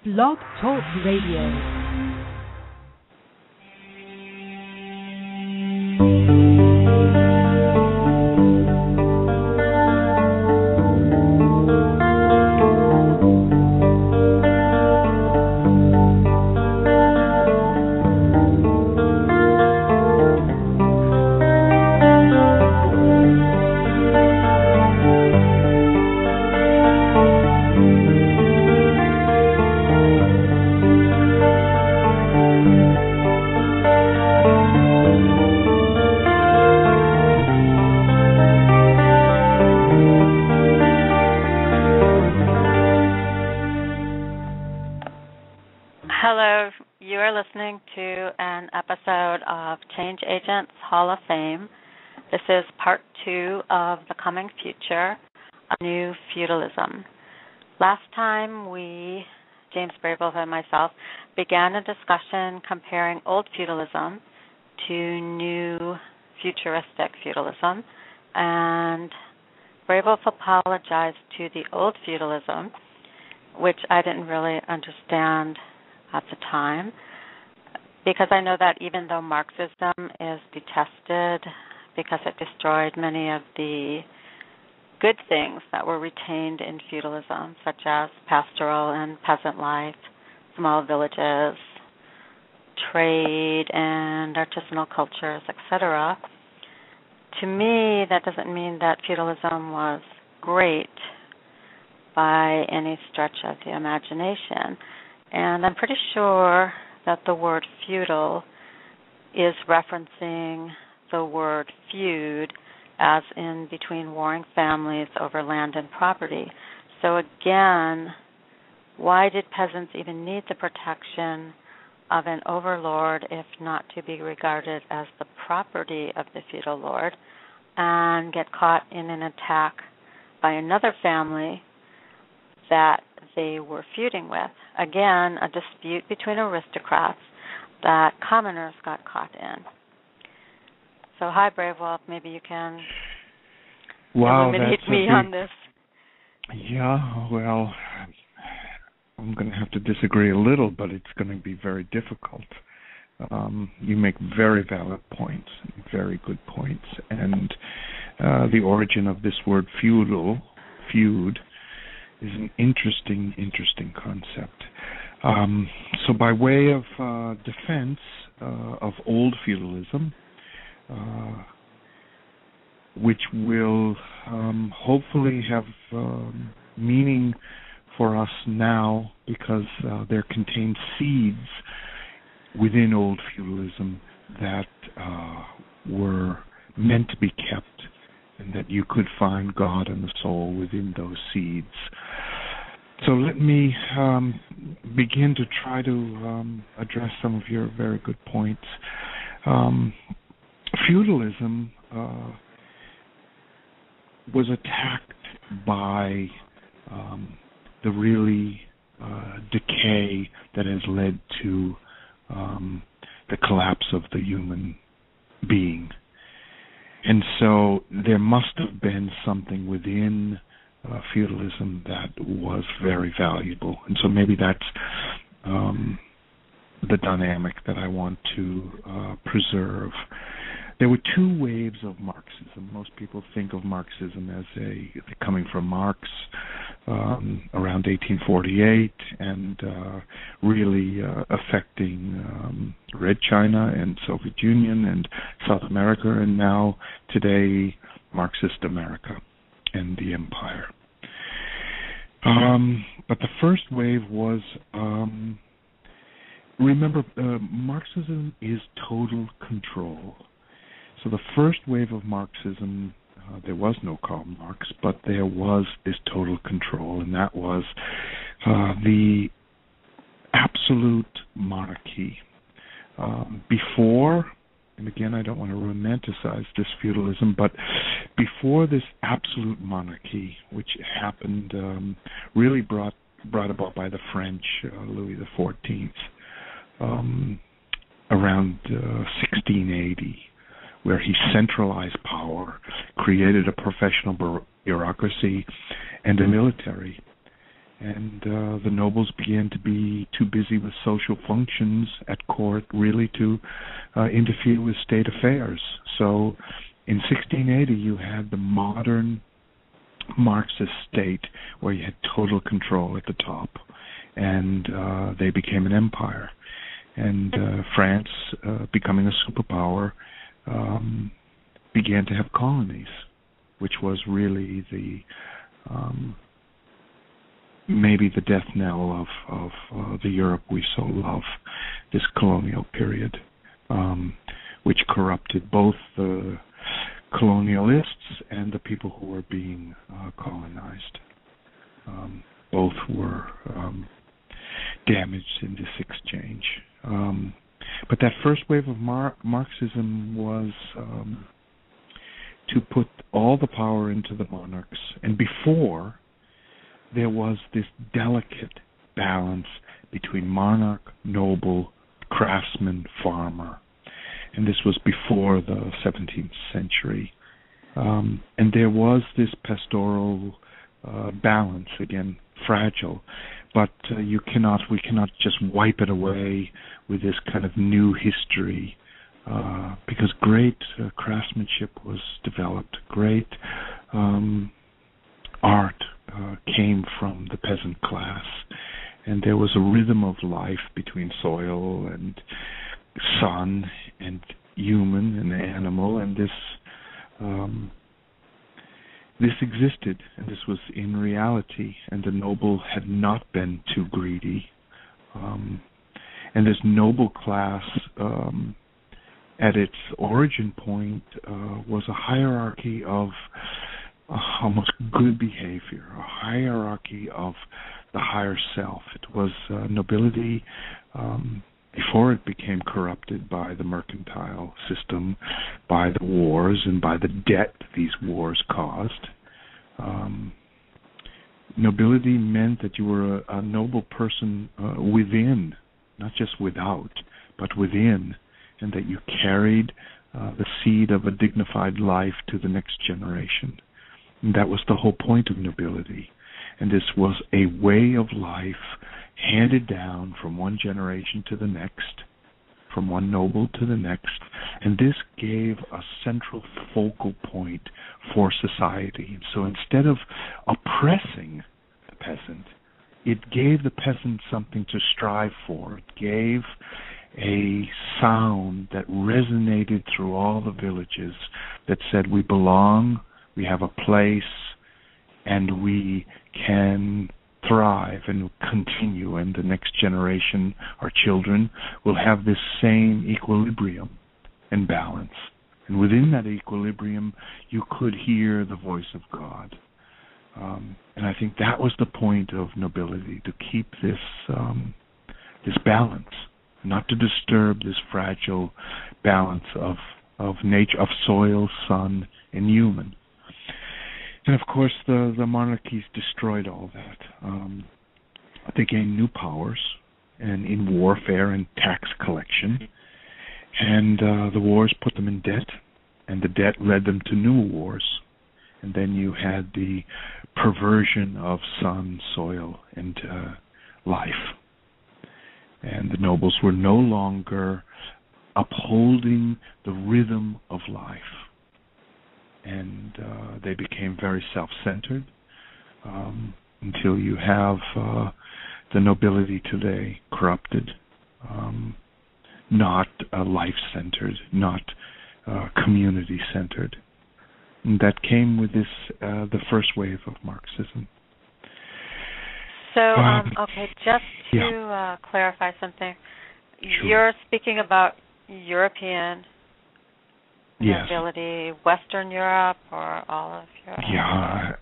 Blog Talk Radio. Change Agents Hall of Fame. This is part 2 of The Coming Future, a New Feudalism. Last time James Brayville and myself, began a discussion comparing old feudalism to new futuristic feudalism, and Brayville apologized to the old feudalism, which I didn't really understand at the time, because I know that even though Marxism is detested because it destroyed many of the good things that were retained in feudalism, such as pastoral and peasant life, small villages, trade and artisanal cultures, etc., to me that doesn't mean that feudalism was great by any stretch of the imagination. And I'm pretty sure that the word feudal is referencing the word feud, as in between warring families over land and property. So again, why did peasants even need the protection of an overlord if not to be regarded as the property of the feudal lord and get caught in an attack by another family that they were feuding with? Again, a dispute between aristocrats that commoners got caught in. So, hi, Brave Wolf. Maybe you can illuminate me on this. Yeah, well, I'm going to have to disagree a little, but it's going to be very difficult. You make very valid points, very good points, and the origin of this word feud, is an interesting concept. So by way of defense of old feudalism, which will hopefully have meaning for us now because there contain seeds within old feudalism that were meant to be kept, and that you could find God and the soul within those seeds. So let me begin to try to address some of your very good points. Feudalism was attacked by the really decay that has led to the collapse of the human being. And so there must have been something within feudalism that was very valuable. And so maybe that's the dynamic that I want to preserve. There were two waves of Marxism. Most people think of Marxism as coming from Marx around 1848 and really affecting Red China and Soviet Union and South America, and now today Marxist America and the empire. But the first wave was, remember, Marxism is total control. So the first wave of Marxism, there was no Karl Marx, but there was this total control, and that was the absolute monarchy. Before, and again, I don't want to romanticize this feudalism, but before this absolute monarchy, which happened, really brought about by the French, Louis XIV, around 1680, where he centralized power, created a professional bureaucracy, and a military. and the nobles began to be too busy with social functions at court really to interfere with state affairs. So in 1680 you had the modern Marxist state where you had total control at the top, and they became an empire. And France, becoming a superpower, began to have colonies, which was really the maybe the death knell of the Europe we so love, this colonial period, which corrupted both the colonialists and the people who were being colonized. Both were damaged in this exchange. But that first wave of Marxism was to put all the power into the monarchs. And before, there was this delicate balance between monarch, noble, craftsman, farmer. And this was before the 17th century. And there was this pastoral balance, again, fragile, but we cannot just wipe it away with this kind of new history, because great craftsmanship was developed, great art came from the peasant class, and there was a rhythm of life between soil and sun and human and animal, and this existed, and this was in reality, and the noble had not been too greedy. And this noble class, at its origin point, was a hierarchy of almost good behavior, a hierarchy of the higher self. It was nobility before it became corrupted by the mercantile system, by the wars, and by the debt these wars caused. Nobility meant that you were a noble person within, not just without, but within, and that you carried the seed of a dignified life to the next generation. And that was the whole point of nobility. And this was a way of life handed down from one generation to the next, from one noble to the next, and this gave a central focal point for society. And so instead of oppressing the peasant, it gave the peasant something to strive for. It gave a sound that resonated through all the villages that said, we belong, we have a place, and we can thrive and continue, and the next generation, our children, will have this same equilibrium and balance. And within that equilibrium, you could hear the voice of God. And I think that was the point of nobility, to keep this balance, not to disturb this fragile balance of nature, of soil, sun, and human. And of course, the monarchies destroyed all that. They gained new powers, and in warfare and tax collection, and the wars put them in debt, and the debt led them to new wars. And then you had the perversion of sun, soil, and life. And the nobles were no longer upholding the rhythm of life. And they became very self-centered, until you have the nobility today corrupted, not life-centered, not community-centered. And that came with this the first wave of Marxism. So, okay, just to clarify something, Sure. You're speaking about European Yes. nobility, Western Europe, or all of Europe? Yeah,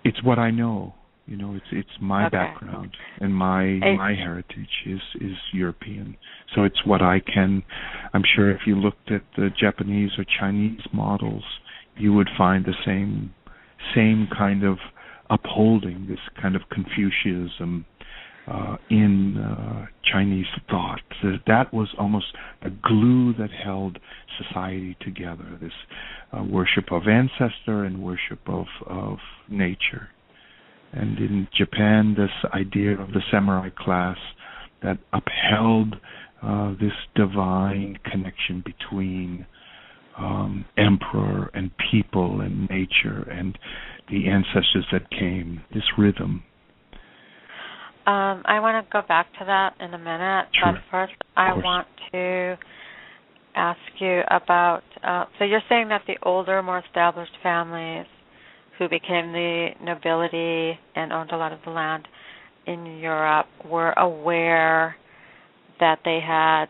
it's what I know. You know, it's my background, and my heritage is European. So it's what I can. I'm sure if you looked at the Japanese or Chinese models, you would find the same kind of upholding, this kind of Confucianism in Chinese thought. That was almost a glue that held society together, this worship of ancestor and worship of nature. And in Japan, this idea of the samurai class that upheld this divine connection between emperor and people and nature and the ancestors that came, this rhythm. I want to go back to that in a minute, Sure. but first I want to ask you about, so you're saying that the older, more established families who became the nobility and owned a lot of the land in Europe were aware that they had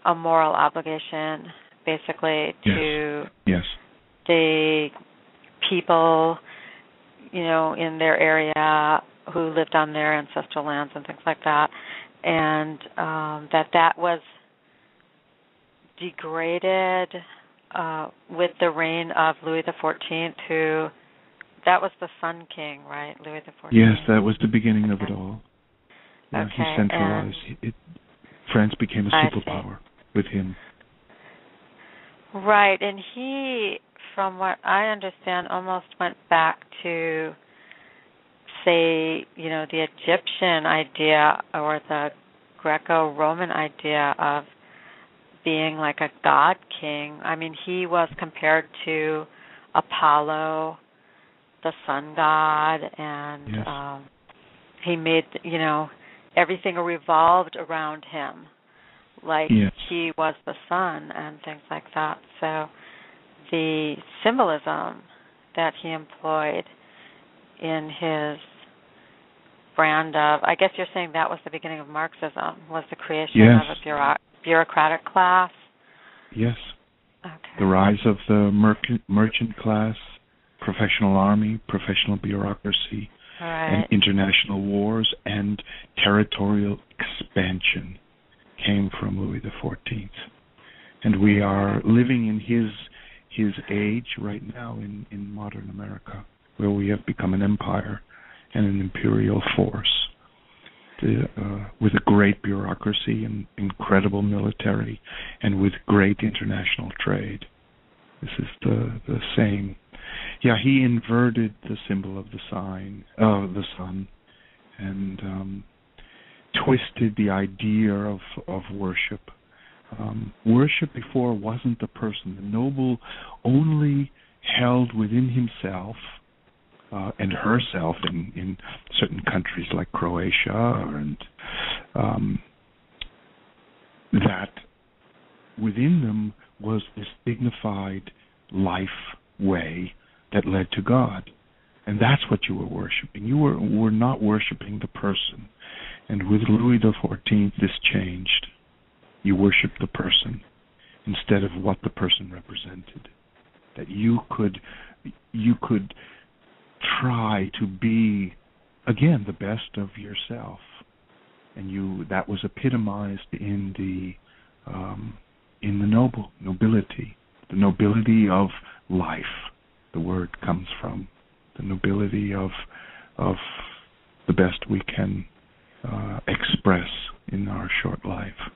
a moral obligation, basically, to the people, in their area who lived on their ancestral lands and things like that, and that was degraded with the reign of Louis XIV, who, that was the Sun King, right, Louis XIV? Yes, that was the beginning of it all. Yeah, okay. He centralized. France became a superpower with him. Right, and he, from what I understand, almost went back to, say, the Egyptian idea or the Greco-Roman idea of being like a god king. I mean, he was compared to Apollo, the sun god, and he made, everything revolved around him, like he was the sun and things like that. So the symbolism that he employed in his brand of, I guess you're saying that was the beginning of Marxism, was the creation of a bureaucratic class? Yes. Okay. The rise of the merchant class, professional army, professional bureaucracy, and international wars and territorial expansion came from Louis XIV. And we are living in his age right now in modern America, where we have become an empire and an imperial force with a great bureaucracy and incredible military and with great international trade. This is the same. Yeah, he inverted the symbol of the sun, and twisted the idea of worship. Worship before wasn't the person. The noble only held within himself and herself in certain countries like Croatia, and that within them was this dignified life way that led to God. And that's what you were worshiping. You were not worshiping the person. And with Louis XIV, this changed. You worship the person instead of what the person represented. That you could try to be, again, the best of yourself, and that was epitomized in the nobility, the nobility of life. The word comes from the nobility of the best we can express in our short life.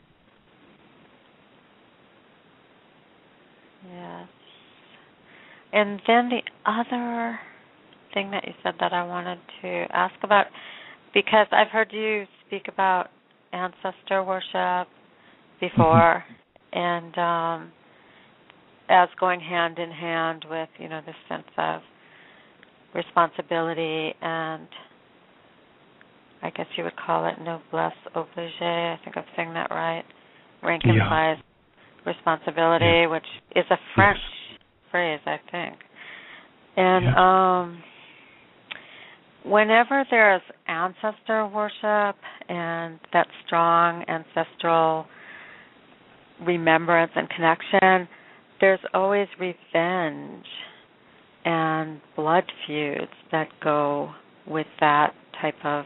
Yes. And then the other thing that you said that I wanted to ask about, because I've heard you speak about ancestor worship before, and as going hand in hand with, this sense of responsibility and, I guess you would call it noblesse oblige. I think I'm saying that right. Rank implies responsibility, which is a French phrase, I think. And whenever there's ancestor worship and that strong ancestral remembrance and connection, there's always revenge and blood feuds that go with that type of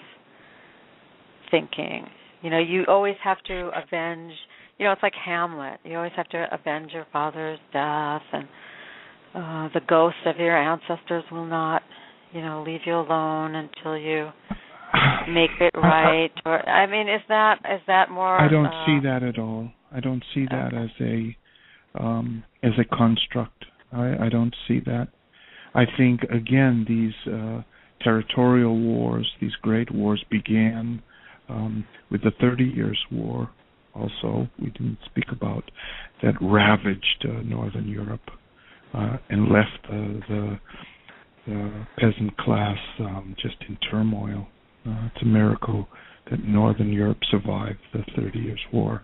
thinking. You always have to avenge, it's like Hamlet. You always have to avenge your father's death, and the ghosts of your ancestors will not, leave you alone until you make it right. Or is that more? I don't see that at all. I don't see that as a construct. I don't see that. I think, again, territorial wars, these great wars began with the 30 Years' War. Also, we didn't speak about that ravaged Northern Europe and left the peasant class just in turmoil. It's a miracle that Northern Europe survived the 30 Years' War.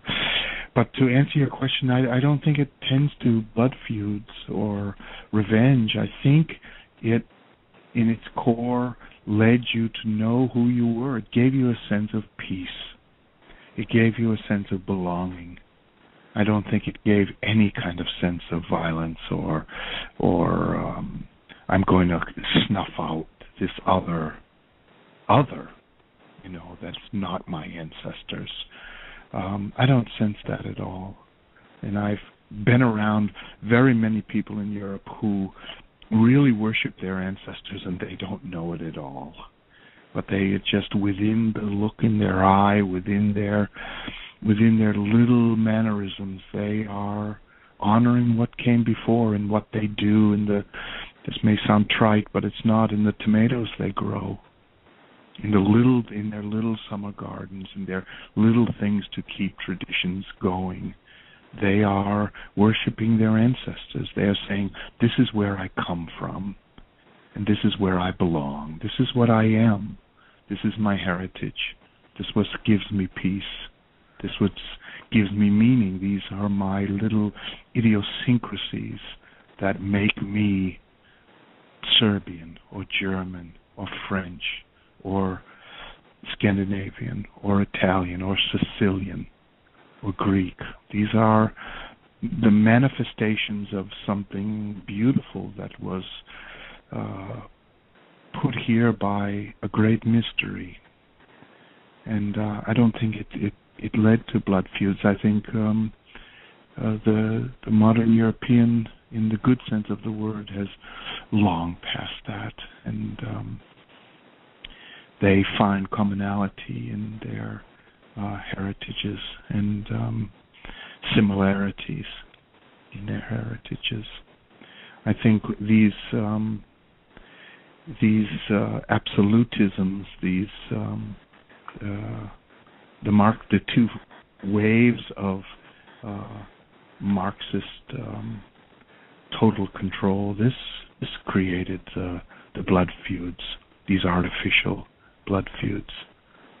But to answer your question, I don't think it tends to blood feuds or revenge. I think it, in its core, led you to know who you were. It gave you a sense of peace. It gave you a sense of belonging. I don't think it gave any kind of sense of violence or I'm going to snuff out this other, that's not my ancestors. I don't sense that at all. And I've been around very many people in Europe who really worship their ancestors and they don't know it at all. But they just within the look in their eye, within their little mannerisms, they are honoring what came before and what they do in this may sound trite, but it's not, in the tomatoes they grow. In their little summer gardens, in their little things to keep traditions going. They are worshiping their ancestors. They are saying, this is where I come from, and this is where I belong. This is what I am. This is my heritage. This is what gives me peace. This is what gives me meaning. These are my little idiosyncrasies that make me Serbian or German or French or Scandinavian or Italian or Sicilian or Greek. These are the manifestations of something beautiful that was put here by a great mystery. And I don't think it led to blood feuds. I think the modern European, in the good sense of the word, has long passed that, and they find commonality in their heritages and similarities in their heritages. I think these absolutisms, the two waves of Marxist total control, this created the blood feuds, these artificial blood feuds.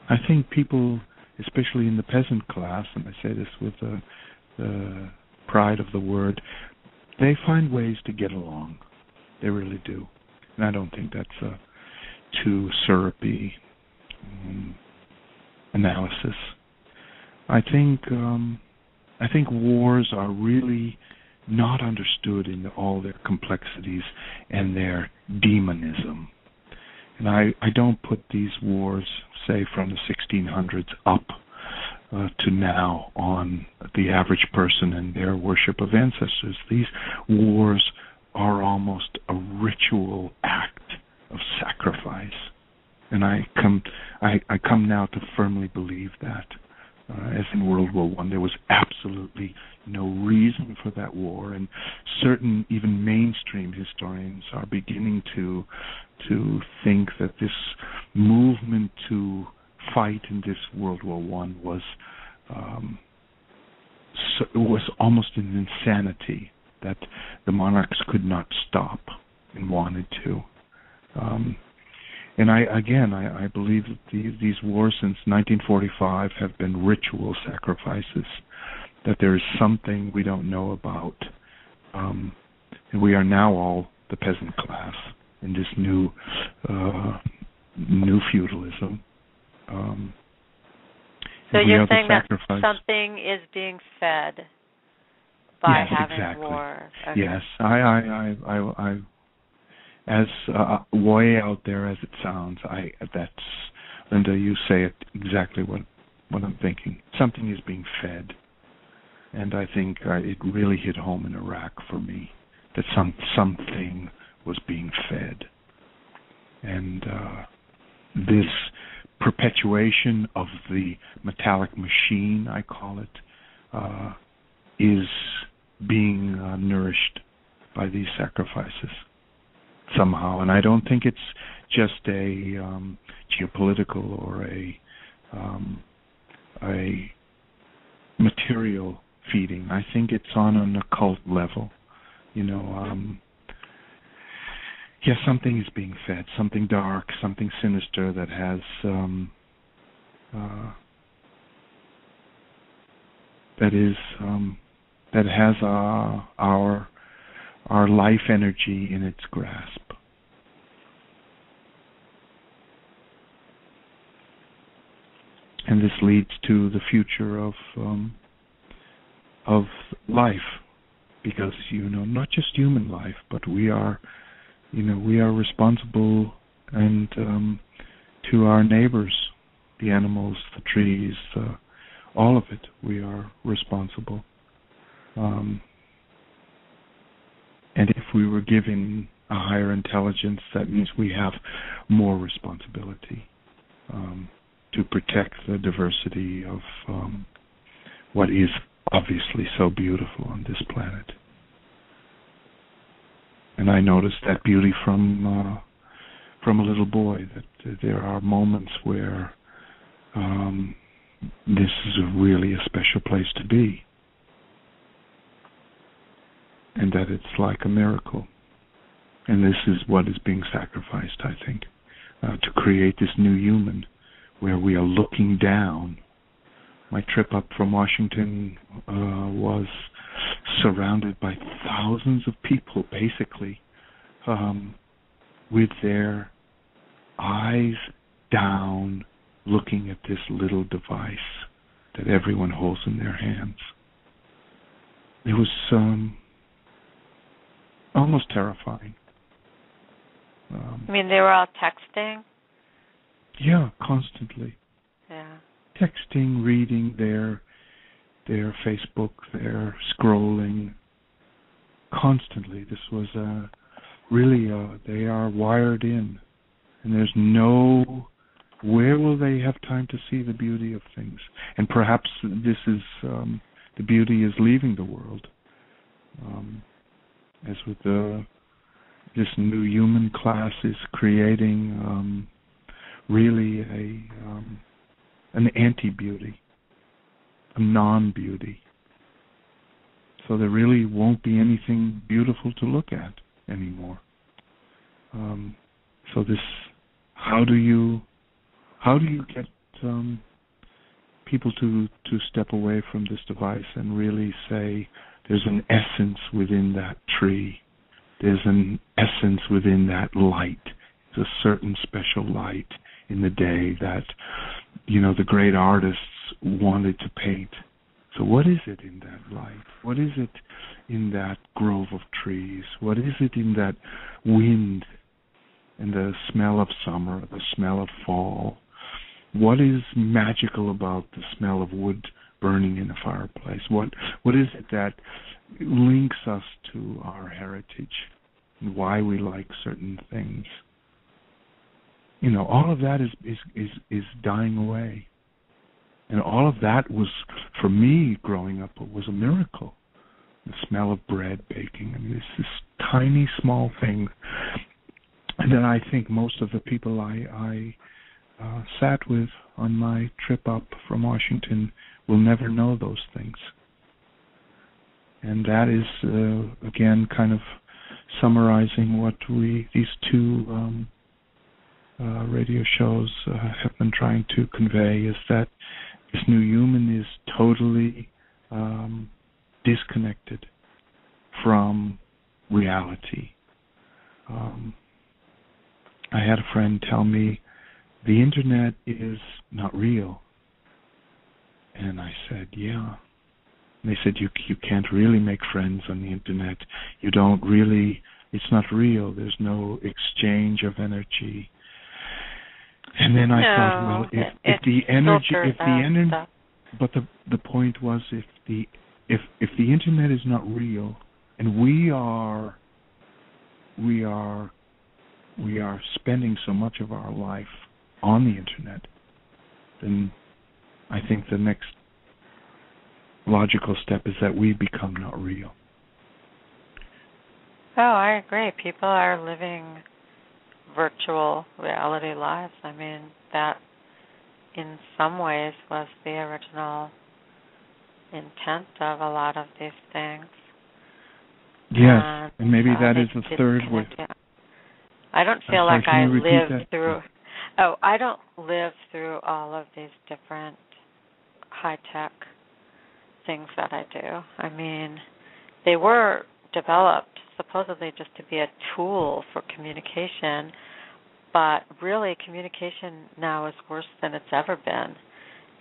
I think people, especially in the peasant class, and I say this with the pride of the word, they find ways to get along. They really do. And I don't think that's a too syrupy analysis. I think wars are really not understood in all their complexities and their demonism. And I don't put these wars, say, from the 1600s up to now on the average person and their worship of ancestors. These wars are almost a ritual act of sacrifice. And I come now to firmly believe that. As in World War I, there was absolutely no reason for that war, and certain even mainstream historians are beginning to think that this movement to fight in this World War I was almost an insanity that the monarchs could not stop and wanted to. And I believe that these wars since 1945 have been ritual sacrifices, that there is something we don't know about. And we are now all the peasant class in this new feudalism. So you're saying that something is being fed by having exactly. war. Okay. Yes, I as way out there as it sounds, that's, Linda, you say it exactly what I'm thinking. Something is being fed, and I think it really hit home in Iraq for me that something was being fed, and this perpetuation of the metallic machine, I call it, is being nourished by these sacrifices. somehow. And I don't think it's just a geopolitical or a material feeding. I think it's on an occult level. Yes, something is being fed, something dark, something sinister that has our life energy in its grasp. And this leads to the future of life, because not just human life, but we are responsible and to our neighbors, the animals, the trees, all of it. We are responsible. And if we were given a higher intelligence, that means we have more responsibility to protect the diversity of what is obviously so beautiful on this planet. And I noticed that beauty from a little boy, that there are moments where this is really a special place to be, and that it's like a miracle. And this is what is being sacrificed, I think, to create this new human where we are looking down. My trip up from Washington was surrounded by thousands of people, basically, with their eyes down, looking at this little device that everyone holds in their hands. It was almost terrifying. I mean, they were all texting? Yeah, constantly. Yeah. Texting, reading their Facebook, their scrolling, constantly. This was really, they are wired in. And there's where will they have time to see the beauty of things? And perhaps this is, the beauty is leaving the world. As with this new human class is creating really an anti-beauty, a non-beauty. So there really won't be anything beautiful to look at anymore. So this, how do you get people to step away from this device and really say there's an essence within that tree, there's an essence within that light, there's a certain special light in the day that the great artists wanted to paint. So what is it in that light? What is it in that grove of trees? What is it in that wind and the smell of summer, the smell of fall? What is magical about the smell of wood burning in a fireplace? What is it that links us to our heritage and why we like certain things? All of that is dying away. And all of that was, for me, growing up, it was a miracle. The smell of bread baking. I mean, it's this tiny, small thing. And then I think most of the people I sat with on my trip up from Washington will never know those things. And that is, again, kind of summarizing what these two radio shows have been trying to convey, is that this new human is totally disconnected from reality. I had a friend tell me the internet is not real. And I said, yeah. And they said, you can't really make friends on the internet. You don't really, it's not real. There's no exchange of energy. And then I thought, well, if the energy, but the point was, if the internet is not real, and we are spending so much of our life on the internet, then I think the next logical step is that we become not real. Oh, I agree. People are living virtual reality lives. I mean, that in some ways was the original intent of a lot of these things. Yes, and maybe that is the third way. I don't feel like I lived through. Oh, I don't live through all of these different high-tech things that I do. I mean, they were developed supposedly just to be a tool for communication, but really communication now is worse than it's ever been,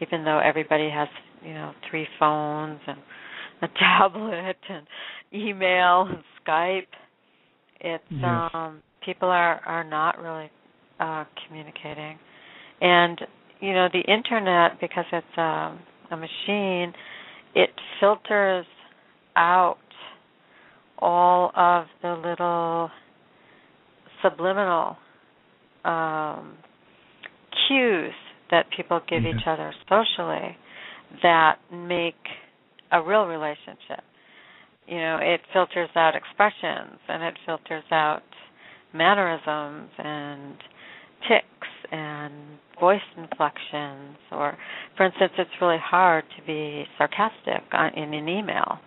even though everybody has, 3 phones and a tablet and email and Skype. It's people are not really communicating. And, the internet, because it's a machine, it filters out all of the little subliminal cues that people give each other socially that make a real relationship. It filters out expressions, and it filters out mannerisms and tics and voice inflections. Or, for instance, it's really hard to be sarcastic in an email.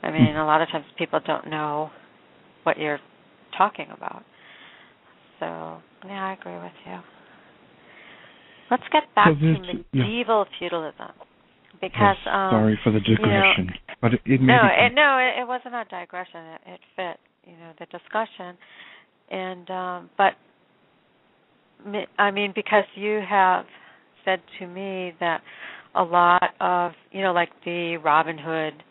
I mean, a lot of times people don't know what you're talking about. So, I agree with you. Let's get back to medieval feudalism. Because sorry for the digression, but it it wasn't a digression. It fit, the discussion, and but I mean, because you have said to me that a lot of like the Robin Hood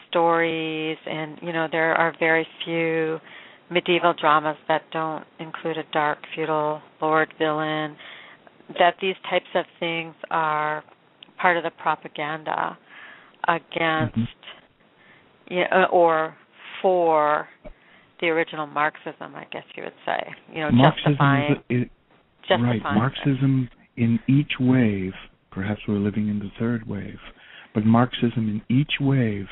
stories, and there are very few medieval dramas that don't include a dark feudal lord villain. That these types of things are part of the propaganda against or for the original Marxism, I guess you would say. Justifying. Right. Marxism in each wave, perhaps we're living in the third wave, but Marxism in each wave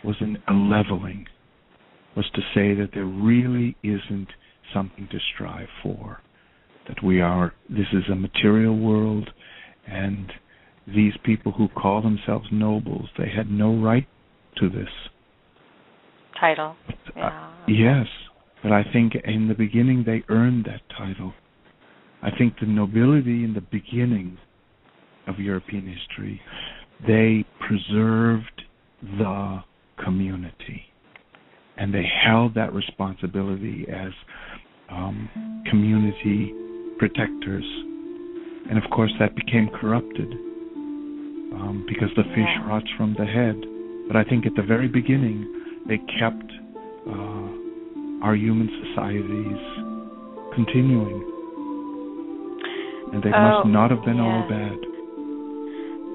was a leveling, was to say that there really isn't something to strive for, that this is a material world, and these people who call themselves nobles, they had no right to this title. Yes, but I think in the beginning they earned that title. I think the nobility in the beginning of European history, they preserved the community, and they held that responsibility as community protectors. And of course that became corrupted because the fish rots from the head. But I think at the very beginning they kept our human societies continuing, and they must not have been all bad.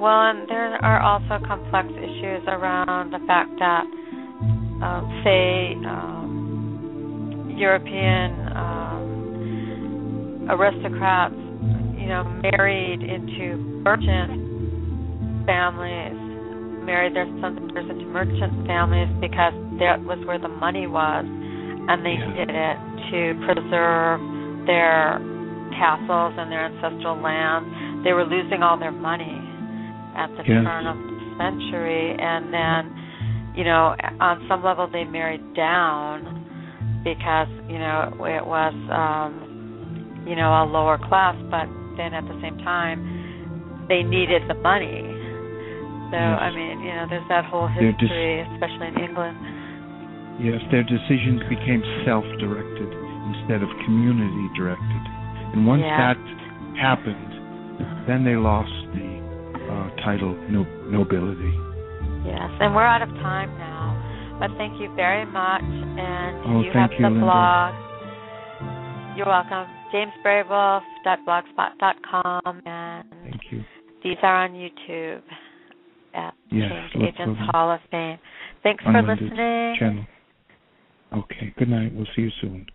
Well, and there are also complex issues around the fact that European aristocrats married into merchant families, married their sons and daughters into merchant families because that was where the money was, and they did it to preserve their castles and their ancestral lands. They were losing all their money at the turn of the century, and then, on some level they married down because, it was, a lower class, but then at the same time they needed the money. So, I mean, there's that whole history, especially in England. Yes, their decisions became self-directed instead of community-directed. And once that happened, then they lost the title nobility. Yes, and we're out of time now. But thank you very much. And you have the Linda. blog. You're welcome. jamesberrywolf.blogspot.com. And thank you. These are on YouTube at Change Agents Hall of Fame. Thanks for listening. Channel. Okay, good night. We'll see you soon.